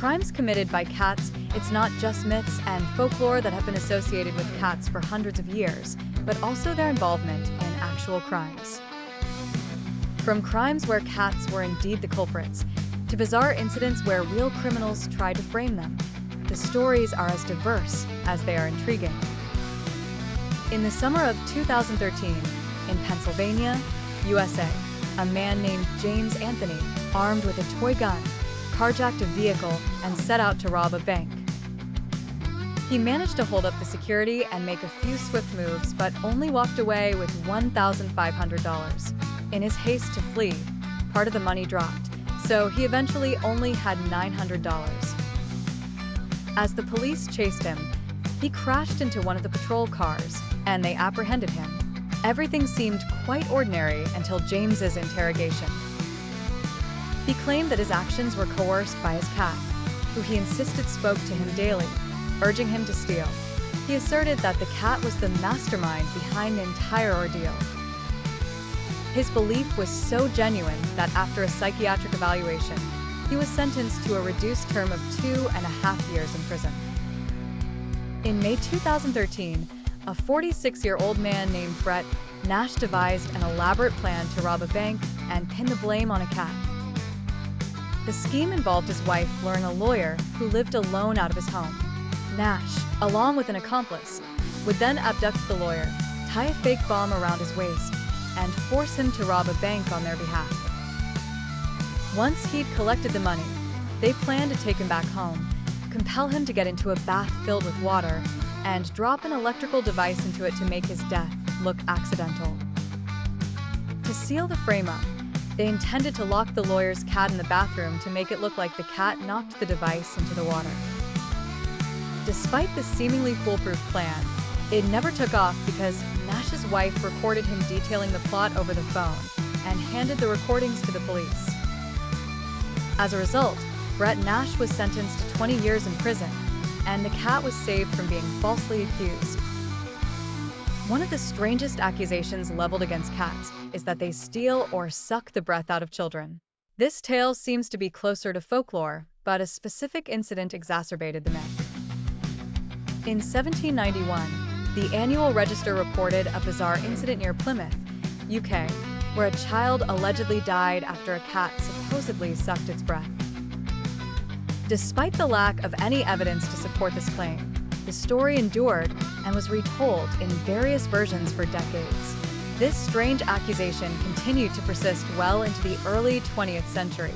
crimes committed by cats, it's not just myths and folklore that have been associated with cats for hundreds of years, but also their involvement in actual crimes. From crimes where cats were indeed the culprits, to bizarre incidents where real criminals tried to frame them, the stories are as diverse as they are intriguing. In the summer of 2013, in Pennsylvania, USA, a man named James Anthony, armed with a toy gun, carjacked a vehicle and set out to rob a bank. He managed to hold up the security and make a few swift moves, but only walked away with $1,500. In his haste to flee, part of the money dropped, so he eventually only had $900. As the police chased him, he crashed into one of the patrol cars, and they apprehended him. Everything seemed quite ordinary until James's interrogation. He claimed that his actions were coerced by his cat, who he insisted spoke to him daily, urging him to steal. He asserted that the cat was the mastermind behind the entire ordeal. His belief was so genuine that after a psychiatric evaluation, he was sentenced to a reduced term of 2.5 years in prison. In May 2013, a 46-year-old man named Brett Nash devised an elaborate plan to rob a bank and pin the blame on a cat. The scheme involved his wife luring a lawyer who lived alone out of his home. Nash, along with an accomplice, would then abduct the lawyer, tie a fake bomb around his waist, and force him to rob a bank on their behalf. Once he'd collected the money, they planned to take him back home, compel him to get into a bath filled with water, and drop an electrical device into it to make his death look accidental. To seal the frame-up, they intended to lock the lawyer's cat in the bathroom to make it look like the cat knocked the device into the water. Despite this seemingly foolproof plan, it never took off because Nash's wife recorded him detailing the plot over the phone and handed the recordings to the police. As a result, Brett Nash was sentenced to 20 years in prison, and the cat was saved from being falsely accused. One of the strangest accusations leveled against cats is that they steal or suck the breath out of children. This tale seems to be closer to folklore, but a specific incident exacerbated the myth. In 1791, the Annual Register reported a bizarre incident near Plymouth, UK, where a child allegedly died after a cat supposedly sucked its breath. Despite the lack of any evidence to support this claim, the story endured and was retold in various versions for decades. This strange accusation continued to persist well into the early 20th century.